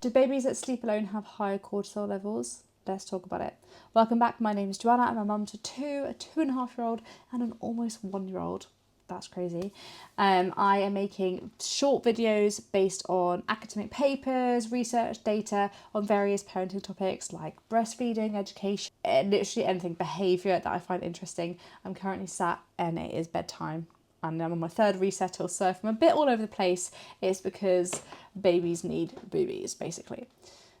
Do babies that sleep alone have higher cortisol levels? Let's talk about it. Welcome back. My name is Joanna. I'm a mum to a 2.5-year-old, and an almost 1-year-old. That's crazy. I am making short videos based on academic papers, research data on various parenting topics like breastfeeding, education, literally anything, behaviour that I find interesting. I'm currently sat and it is bedtime. And I'm on my third resettle, so if I'm a bit all over the place, it's because babies need boobies, basically.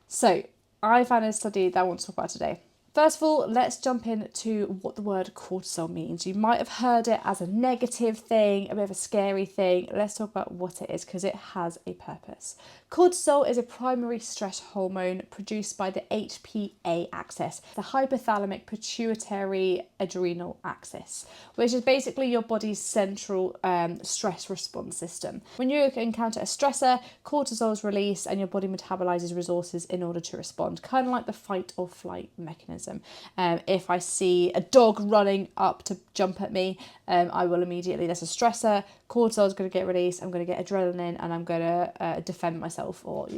So I found a study that I want to talk about today. First of all, let's jump into what the word cortisol means. You might have heard it as a negative thing, a bit of a scary thing. Let's talk about what it is, because it has a purpose. Cortisol is a primary stress hormone produced by the HPA axis, the hypothalamic pituitary adrenal axis, which is basically your body's central stress response system. When you encounter a stressor, cortisol is released and your body metabolizes resources in order to respond, kind of like the fight or flight mechanism. If I see a dog running up to jump at me, I will immediately, that's a stressor, cortisol is going to get released, I'm going to get adrenaline and I'm going to defend myself or,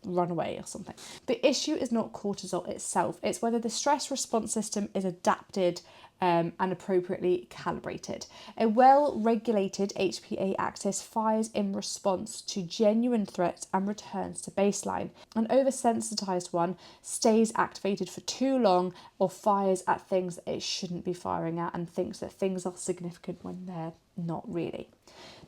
run away or something. The issue is not cortisol itself, it's whether the stress response system is adapted and appropriately calibrated. A well-regulated HPA axis fires in response to genuine threats and returns to baseline. An oversensitized one stays activated for too long or fires at things that it shouldn't be firing at and thinks that things are significant when they're not really.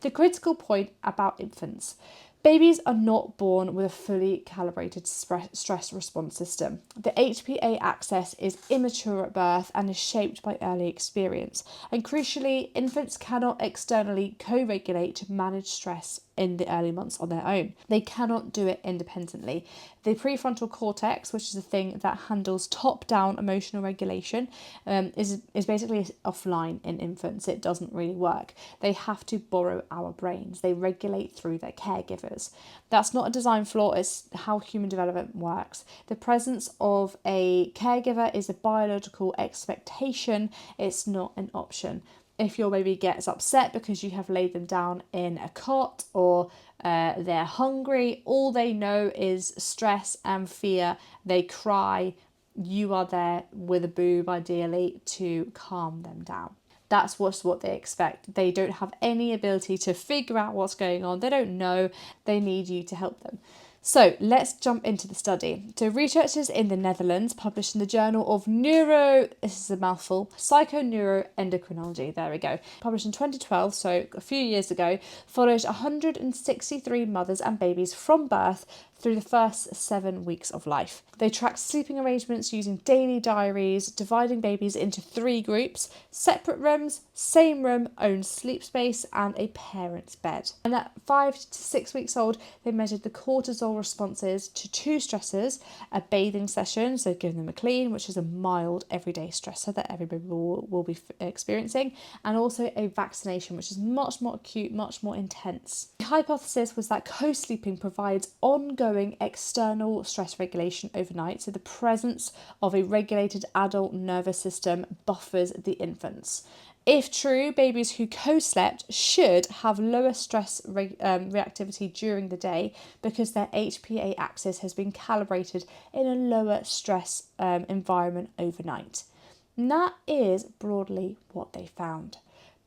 The critical point about infants. Babies are not born with a fully calibrated stress response system. The HPA axis is immature at birth and is shaped by early experience. And crucially, infants cannot externally co-regulate to manage stress in the early months on their own. They cannot do it independently. The prefrontal cortex, which is the thing that handles top-down emotional regulation, is basically offline in infants. It doesn't really work. They have to borrow our brains. They regulate through their caregivers. That's not a design flaw, it's how human development works. The presence of a caregiver is a biological expectation, it's not an option. If your baby gets upset because you have laid them down in a cot or they're hungry, all they know is stress and fear. They cry. You are there with a boob, ideally, to calm them down. That's what they expect. They don't have any ability to figure out what's going on. They don't know. They need you to help them. So let's jump into the study. So researchers in the Netherlands published in the Journal of Psychoneuroendocrinology, there we go, published in 2012, so a few years ago, followed 163 mothers and babies from birth through the first 7 weeks of life. They tracked sleeping arrangements using daily diaries, dividing babies into 3 groups, separate rooms, same room, own sleep space, and a parent's bed. And at 5 to 6 weeks old, they measured the cortisol responses to 2 stressors, a bathing session, so giving them a clean, which is a mild everyday stressor that everybody will be experiencing, and also a vaccination, which is much more acute, much more intense. The hypothesis was that co-sleeping provides ongoing external stress regulation overnight, so the presence of a regulated adult nervous system buffers the infants. If true, babies who co-slept should have lower stress reactivity during the day because their HPA axis has been calibrated in a lower stress environment overnight. And that is broadly what they found.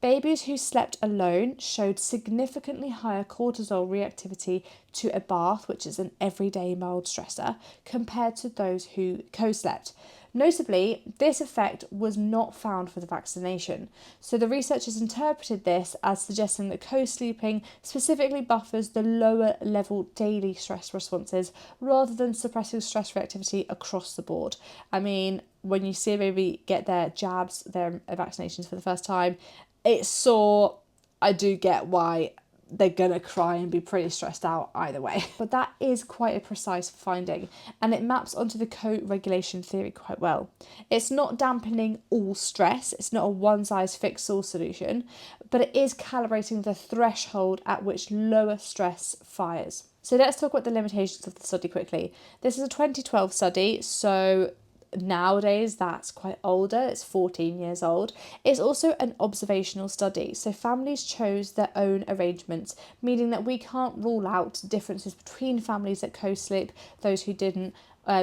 Babies who slept alone showed significantly higher cortisol reactivity to a bath, which is an everyday mild stressor, compared to those who co-slept. Notably, this effect was not found for the vaccination, so the researchers interpreted this as suggesting that co-sleeping specifically buffers the lower level daily stress responses rather than suppressing stress reactivity across the board. I mean, when you see a baby get their jabs, their vaccinations for the first time, it's sore. I do get why they're gonna cry and be pretty stressed out either way. But that is quite a precise finding, and it maps onto the co-regulation theory quite well. It's not dampening all stress, it's not a one-size-fits-all solution, but it is calibrating the threshold at which lower stress fires. So let's talk about the limitations of the study quickly. This is a 2012 study, so nowadays that's quite older, it's 14 years old. It's also an observational study, so families chose their own arrangements, meaning that we can't rule out differences between families that co-sleep, those who didn't,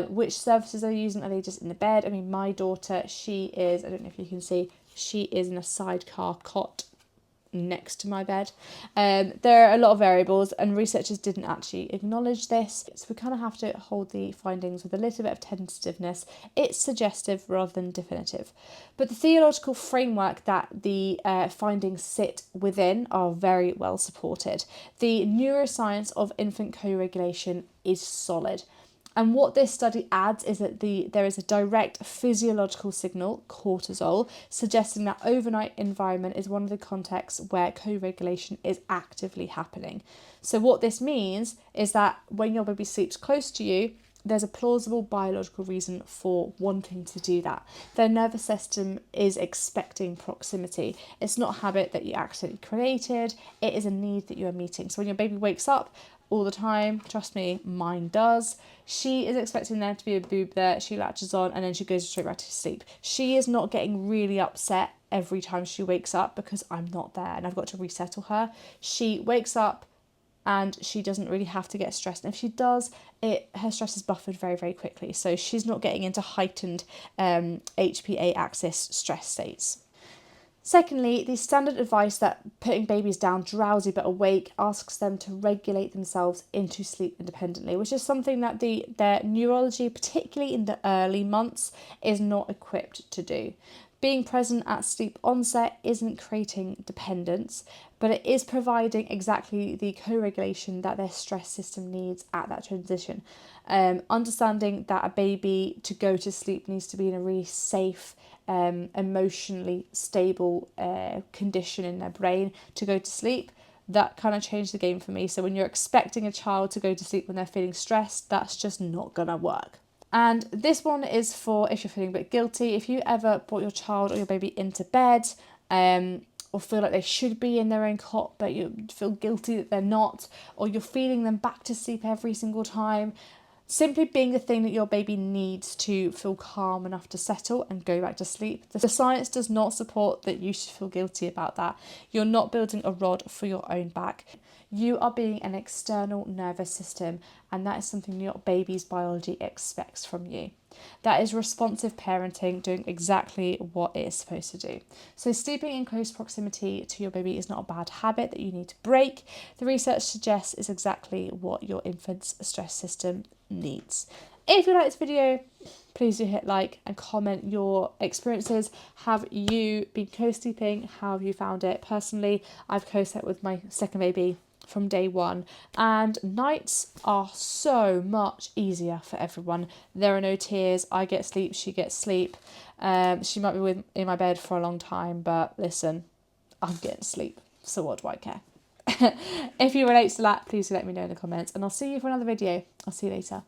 which services they're using. Are they just in the bed? I mean, my daughter, she is, I don't know if you can see, she is in a sidecar cot next to my bed. There are a lot of variables, and researchers didn't actually acknowledge this, so we kind of have to hold the findings with a little bit of tentativeness. It's suggestive rather than definitive, but the theological framework that the findings sit within are very well supported. The neuroscience of infant co-regulation is solid. And what this study adds is that there is a direct physiological signal, cortisol, suggesting that overnight environment is one of the contexts where co-regulation is actively happening. So what this means is that when your baby sleeps close to you, there's a plausible biological reason for wanting to do that. Their nervous system is expecting proximity. It's not a habit that you accidentally created, it is a need that you are meeting. So when your baby wakes up all the time, trust me, mine does, she is expecting there to be a boob there, she latches on and then she goes straight back to sleep. She is not getting really upset every time she wakes up because I'm not there and I've got to resettle her. She wakes up and she doesn't really have to get stressed. And if she does, her stress is buffered very, very quickly. So she's not getting into heightened HPA axis stress states. Secondly, the standard advice that putting babies down drowsy but awake asks them to regulate themselves into sleep independently, which is something that their neurology, particularly in the early months, is not equipped to do. Being present at sleep onset isn't creating dependence, but it is providing exactly the co-regulation that their stress system needs at that transition. Understanding that a baby to go to sleep needs to be in a really safe, emotionally stable condition in their brain to go to sleep, that kind of changed the game for me. So when you're expecting a child to go to sleep when they're feeling stressed, that's just not gonna work. And this one is for if you're feeling a bit guilty. If you ever brought your child or your baby into bed or feel like they should be in their own cot but you feel guilty that they're not, or you're feeding them back to sleep every single time, simply being the thing that your baby needs to feel calm enough to settle and go back to sleep. The science does not support that you should feel guilty about that. You're not building a rod for your own back. You are being an external nervous system, and that is something your baby's biology expects from you. That is responsive parenting, doing exactly what it is supposed to do. So sleeping in close proximity to your baby is not a bad habit that you need to break. The research suggests is exactly what your infant's stress system needs. If you like this video, please do hit like and comment your experiences. Have you been co-sleeping? How have you found it? Personally, I've co-slept with my second baby from day one, and nights are so much easier for everyone. There are no tears. I get sleep, she gets sleep. She might be in my bed for a long time, but listen, I'm getting sleep, so what do I care? If you relate to that, please let me know in the comments, and I'll see you for another video. I'll see you later.